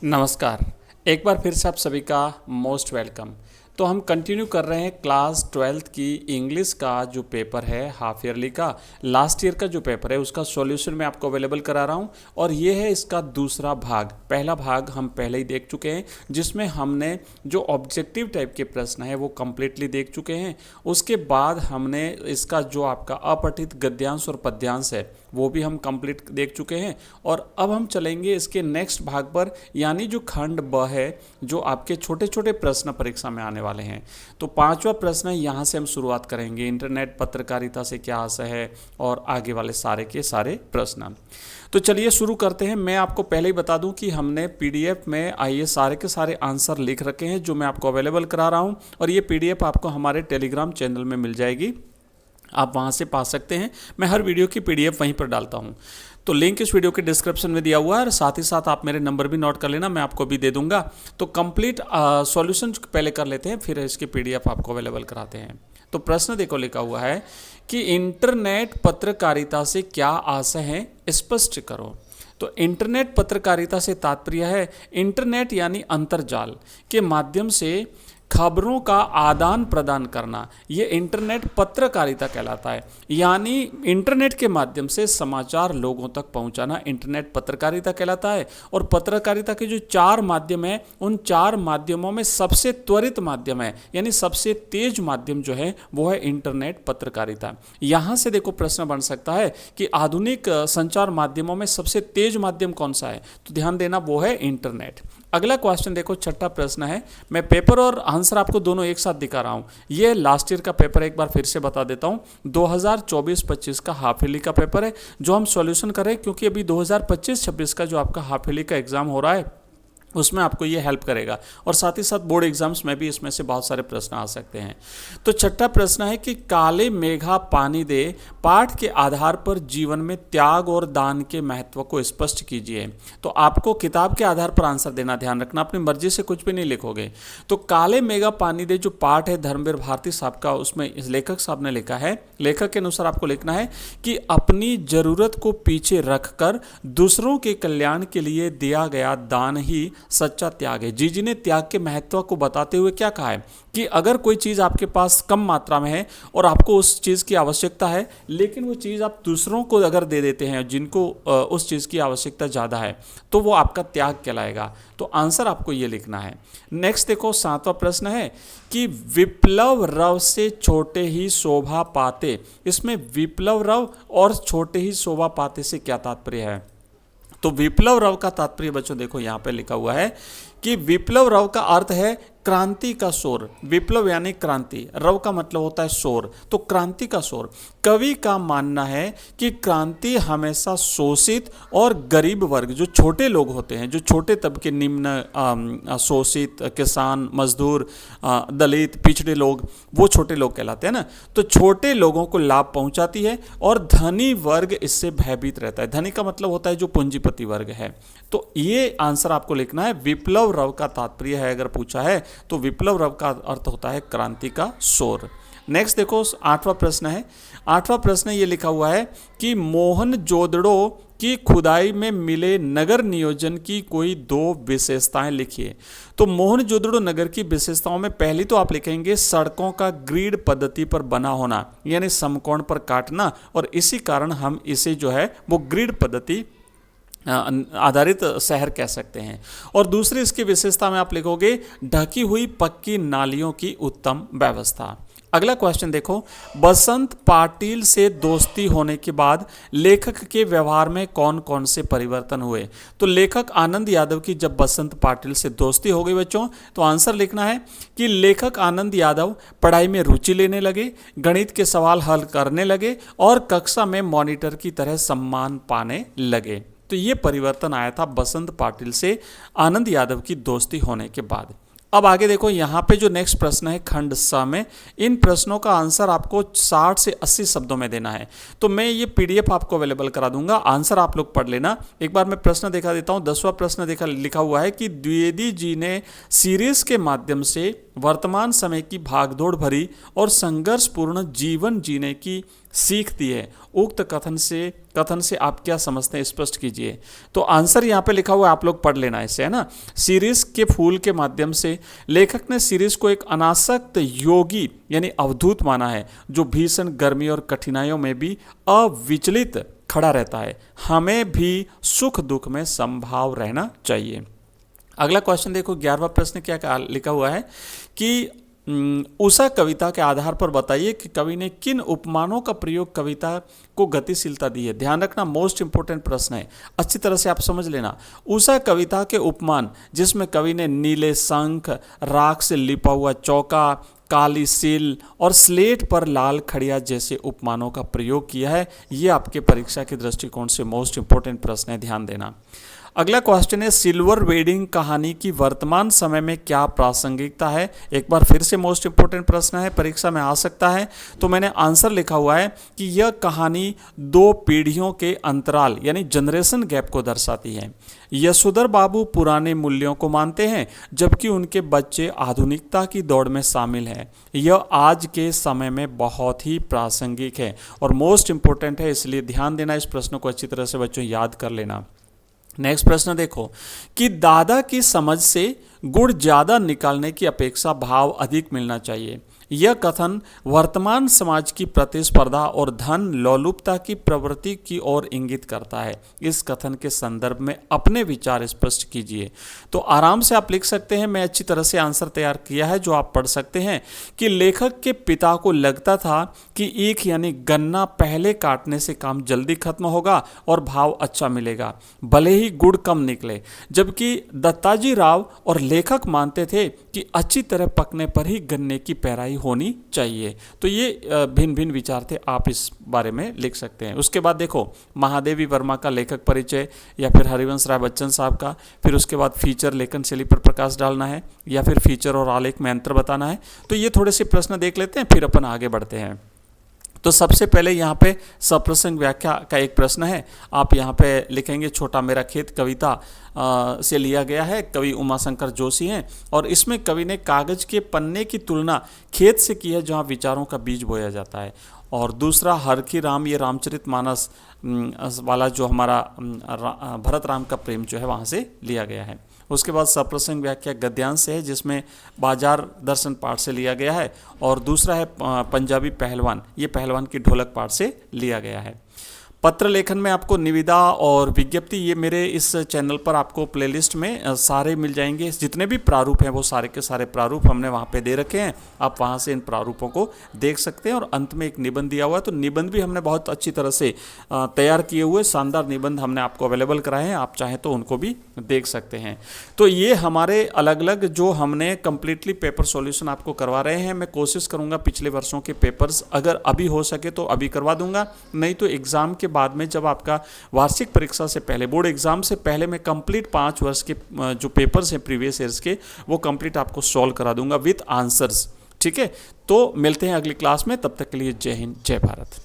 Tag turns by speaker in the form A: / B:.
A: नमस्कार। एक बार फिर से आप सभी का मोस्ट वेलकम। तो हम कंटिन्यू कर रहे हैं क्लास 12th की इंग्लिश का जो पेपर है हाफ ईयरली का, लास्ट ईयर का जो पेपर है उसका सॉल्यूशन मैं आपको अवेलेबल करा रहा हूं और ये है इसका दूसरा भाग। पहला भाग हम पहले ही देख चुके हैं जिसमें हमने जो ऑब्जेक्टिव टाइप के प्रश्न है वो कम्प्लीटली देख चुके हैं। उसके बाद हमने इसका जो आपका अपठित गद्यांश और पद्यांश है वो भी हम कंप्लीट देख चुके हैं और अब हम चलेंगे इसके नेक्स्ट भाग पर, यानी जो खंड ब है जो आपके छोटे छोटे प्रश्न परीक्षा में आने वाले हैं। तो पांचवा प्रश्न है, यहाँ से हम शुरुआत करेंगे। इंटरनेट पत्रकारिता से क्या आशय है और आगे वाले सारे के सारे प्रश्न। तो चलिए शुरू करते हैं। मैं आपको पहले ही बता दूं कि हमने पीडीएफ में आइए सारे के सारे आंसर लिख रखे हैं जो मैं आपको अवेलेबल करा रहा हूं और ये पीडीएफ आपको हमारे टेलीग्राम चैनल में मिल जाएगी, आप वहां से पा सकते हैं। मैं हर वीडियो की पीडीएफ वहीं पर डालता हूं, तो लिंक इस वीडियो के डिस्क्रिप्शन में दिया हुआ है और साथ ही साथ आप मेरे नंबर भी नोट कर लेना, मैं आपको भी दे दूंगा। तो कंप्लीट सॉल्यूशन पहले कर लेते हैं, फिर इसकी पीडीएफ आपको अवेलेबल कराते हैं। तो प्रश्न देखो लिखा हुआ है कि इंटरनेट पत्रकारिता से क्या आशय है, स्पष्ट करो। तो इंटरनेट पत्रकारिता से तात्पर्य है इंटरनेट यानी अंतर्जाल के माध्यम से खबरों का आदान प्रदान करना, ये इंटरनेट पत्रकारिता कहलाता है। यानी इंटरनेट के माध्यम से समाचार लोगों तक पहुंचाना इंटरनेट पत्रकारिता कहलाता है। और पत्रकारिता के जो चार माध्यम हैं उन चार माध्यमों में सबसे त्वरित माध्यम है, यानी सबसे तेज माध्यम जो है वो है इंटरनेट पत्रकारिता। यहाँ से देखो प्रश्न बन सकता है कि आधुनिक संचार माध्यमों में सबसे तेज माध्यम कौन सा है, तो ध्यान देना वो है इंटरनेट। अगला क्वेश्चन देखो, छठा प्रश्न है, मैं पेपर और आंसर आपको दोनों एक साथ दिखा रहा हूं। ये लास्ट ईयर का पेपर एक बार फिर से बता देता हूं, 2024-25 का हाफ ईयरली का पेपर है जो हम सॉल्यूशन कर रहे हैं, क्योंकि अभी 2025-26 का जो आपका हाफ ईयरली का एग्जाम हो रहा है उसमें आपको ये हेल्प करेगा और साथ ही साथ बोर्ड एग्जाम्स में भी इसमें से बहुत सारे प्रश्न आ सकते हैं। तो छठा प्रश्न है कि काले मेघा पानी दे पाठ के आधार पर जीवन में त्याग और दान के महत्व को स्पष्ट कीजिए। तो आपको किताब के आधार पर आंसर देना, ध्यान रखना, अपनी मर्जी से कुछ भी नहीं लिखोगे। तो काले मेघा पानी दे जो पाठ है धर्मवीर भारती साहब का, उसमें इस लेखक साहब ने लिखा है, लेखक के अनुसार आपको लिखना है कि अपनी जरूरत को पीछे रखकर दूसरों के कल्याण के लिए दिया गया दान ही सच्चा त्याग है। जी ने त्याग के महत्व को बताते हुए क्या कहा है कि अगर कोई चीज़ आपके पास कम मात्रा में है और आपको उस चीज़ की आवश्यकता है, लेकिन वो चीज़ आप दूसरों को अगर दे देते हैं जिनको उस चीज़ की आवश्यकता ज़्यादा है, तो वो आपका त्याग कहलाएगा। तो आंसर आपको ये लिखना है। नेक्स्ट देखो, सातवां प्रश्न है कि विप्लव रव से छोटे ही शोभा पाते। इसमें विप्लव रव और छोटे ही शोभा पाते से क्या तात्पर्य है? तो विप्लव रव का तात्पर्य बच्चों देखो यहाँ पे लिखा हुआ है कि विप्लव रव का अर्थ है क्रांति का शोर। विप्लव यानी क्रांति, रव का मतलब होता है शोर, तो क्रांति का शोर। कवि का मानना है कि क्रांति हमेशा शोषित और गरीब वर्ग, जो छोटे लोग होते हैं, जो छोटे तबके, निम्न शोषित, किसान, मजदूर, दलित, पिछड़े लोग, वो छोटे लोग कहलाते हैं ना। तो छोटे लोगों को लाभ पहुंचाती है और धनी वर्ग इससे भयभीत रहता है। धनी का मतलब होता है जो पूंजीपति वर्ग है। तो ये आंसर आपको लिखना है। विप्लव रव का तात्पर्य है अगर पूछा है तो विप्लव रव का अर्थ होता है क्रांति का शोर। नेक्स्ट देखो, आठवां प्रश्न है। आठवां प्रश्न ये लिखा हुआ है कि मोहनजोदड़ो की खुदाई में मिले नगर नियोजन की कोई दो विशेषताएं लिखिए। तो मोहनजोदड़ो नगर की विशेषताओं में पहली तो आप लिखेंगे सड़कों का ग्रिड पद्धति पर बना होना, यानी समकोण पर काटना, और इसी कारण हम इसे जो है वो ग्रिड पद्धति आधारित शहर कह सकते हैं। और दूसरी इसकी विशेषता में आप लिखोगे ढकी हुई पक्की नालियों की उत्तम व्यवस्था। अगला क्वेश्चन देखो, बसंत पाटिल से दोस्ती होने के बाद लेखक के व्यवहार में कौन कौन से परिवर्तन हुए? तो लेखक आनंद यादव की जब बसंत पाटिल से दोस्ती हो गई बच्चों, तो आंसर लिखना है कि लेखक आनंद यादव पढ़ाई में रुचि लेने लगे, गणित के सवाल हल करने लगे और कक्षा में मॉनिटर की तरह सम्मान पाने लगे। तो ये परिवर्तन आया था बसंत पाटिल से आनंद यादव की दोस्ती होने के बाद। अब आगे देखो, यहाँ पे जो नेक्स्ट प्रश्न है खंड स में, इन प्रश्नों का आंसर आपको 60 से 80 शब्दों में देना है। तो मैं ये पीडीएफ आपको अवेलेबल करा दूंगा, आंसर आप लोग पढ़ लेना। एक बार मैं प्रश्न दिखा देता हूँ। 10वां प्रश्न लिखा हुआ है कि द्विवेदी जी ने सीरीज के माध्यम से वर्तमान समय की भागदौड़ भरी और संघर्षपूर्ण जीवन जीने की सीख दी है। उक्त कथन से आप क्या समझते हैं, स्पष्ट कीजिए। तो आंसर यहाँ पे लिखा हुआ है, आप लोग पढ़ लेना इसे, है ना। शिरीष के फूल के माध्यम से लेखक ने शिरीष को एक अनासक्त योगी यानी अवधूत माना है, जो भीषण गर्मी और कठिनाइयों में भी अविचलित खड़ा रहता है। हमें भी सुख दुख में समभाव रहना चाहिए। अगला क्वेश्चन देखो, 11वां प्रश्न क्या लिखा हुआ है कि उषा कविता के आधार पर बताइए कि कवि ने किन उपमानों का प्रयोग कविता को गतिशीलता दी है। ध्यान रखना, मोस्ट इंपोर्टेंट प्रश्न है, अच्छी तरह से आप समझ लेना। उषा कविता के उपमान जिसमें कवि ने नीले शंख, राख से लिपा हुआ चौका, काली सील और स्लेट पर लाल खड़िया जैसे उपमानों का प्रयोग किया है, ये आपके परीक्षा के दृष्टिकोण से मोस्ट इंपोर्टेंट प्रश्न है, ध्यान देना। अगला क्वेश्चन है, सिल्वर वेडिंग कहानी की वर्तमान समय में क्या प्रासंगिकता है। एक बार फिर से मोस्ट इंपोर्टेंट प्रश्न है, परीक्षा में आ सकता है। तो मैंने आंसर लिखा हुआ है कि यह कहानी 2 पीढ़ियों के अंतराल यानी जनरेशन गैप को दर्शाती है। यशोधर बाबू पुराने मूल्यों को मानते हैं, जबकि उनके बच्चे आधुनिकता की दौड़ में शामिल हैं। यह आज के समय में बहुत ही प्रासंगिक है और मोस्ट इंपोर्टेंट है, इसलिए ध्यान देना, इस प्रश्न को अच्छी तरह से बच्चों याद कर लेना। नेक्स्ट प्रश्न देखो कि दादा की समझ से गुण ज़्यादा निकालने की अपेक्षा भाव अधिक मिलना चाहिए। यह कथन वर्तमान समाज की प्रतिस्पर्धा और धन लोलुपता की प्रवृत्ति की ओर इंगित करता है। इस कथन के संदर्भ में अपने विचार स्पष्ट कीजिए। तो आराम से आप लिख सकते हैं, मैं अच्छी तरह से आंसर तैयार किया है जो आप पढ़ सकते हैं कि लेखक के पिता को लगता था कि ईख यानी गन्ना पहले काटने से काम जल्दी खत्म होगा और भाव अच्छा मिलेगा, भले ही गुड़ कम निकले, जबकि दत्ताजी राव और लेखक मानते थे कि अच्छी तरह पकने पर ही गन्ने की पेराई होनी चाहिए। तो ये भिन्न भिन्न विचार थे, आप इस बारे में लिख सकते हैं। उसके बाद देखो महादेवी वर्मा का लेखक परिचय या फिर हरिवंश राय बच्चन साहब का, फिर उसके बाद फीचर लेखन शैली पर प्रकाश डालना है या फिर फीचर और आलेख में अंतर बताना है। तो ये थोड़े से प्रश्न देख लेते हैं, फिर अपन आगे बढ़ते हैं। तो सबसे पहले यहाँ पे सप्रसंग व्याख्या का एक प्रश्न है, आप यहाँ पे लिखेंगे छोटा मेरा खेत कविता से लिया गया है, कवि उमाशंकर जोशी हैं और इसमें कवि ने कागज के पन्ने की तुलना खेत से की है जहाँ विचारों का बीज बोया जाता है। और दूसरा हर की राम, ये रामचरितमानस वाला जो हमारा भरत राम का प्रेम जो है वहाँ से लिया गया है। उसके बाद सप्रसंग व्याख्या गद्यांश से है जिसमें बाजार दर्शन पाठ से लिया गया है और दूसरा है पंजाबी पहलवान, ये पहलवान की ढोलक पाठ से लिया गया है। पत्र लेखन में आपको निविदा और विज्ञप्ति, ये मेरे इस चैनल पर आपको प्लेलिस्ट में सारे मिल जाएंगे, जितने भी प्रारूप हैं वो सारे के सारे प्रारूप हमने वहाँ पे दे रखे हैं, आप वहाँ से इन प्रारूपों को देख सकते हैं। और अंत में एक निबंध दिया हुआ है, तो निबंध भी हमने बहुत अच्छी तरह से तैयार किए हुए शानदार निबंध हमने आपको अवेलेबल कराए हैं, आप चाहें तो उनको भी देख सकते हैं। तो ये हमारे अलग अलग जो हमने कम्प्लीटली पेपर सॉल्यूशन आपको करवा रहे हैं। मैं कोशिश करूँगा पिछले वर्षों के पेपर्स अगर अभी हो सके तो अभी करवा दूंगा, नहीं तो एग्ज़ाम के बाद में जब आपका वार्षिक परीक्षा से पहले, बोर्ड एग्जाम से पहले मैं कंप्लीट 5 वर्ष के जो पेपर्स हैं प्रीवियस ईयर्स के, वो कंप्लीट आपको सॉल्व करा दूंगा विथ आंसर्स। ठीक है, तो मिलते हैं अगली क्लास में, तब तक के लिए जय हिंद, जय भारत।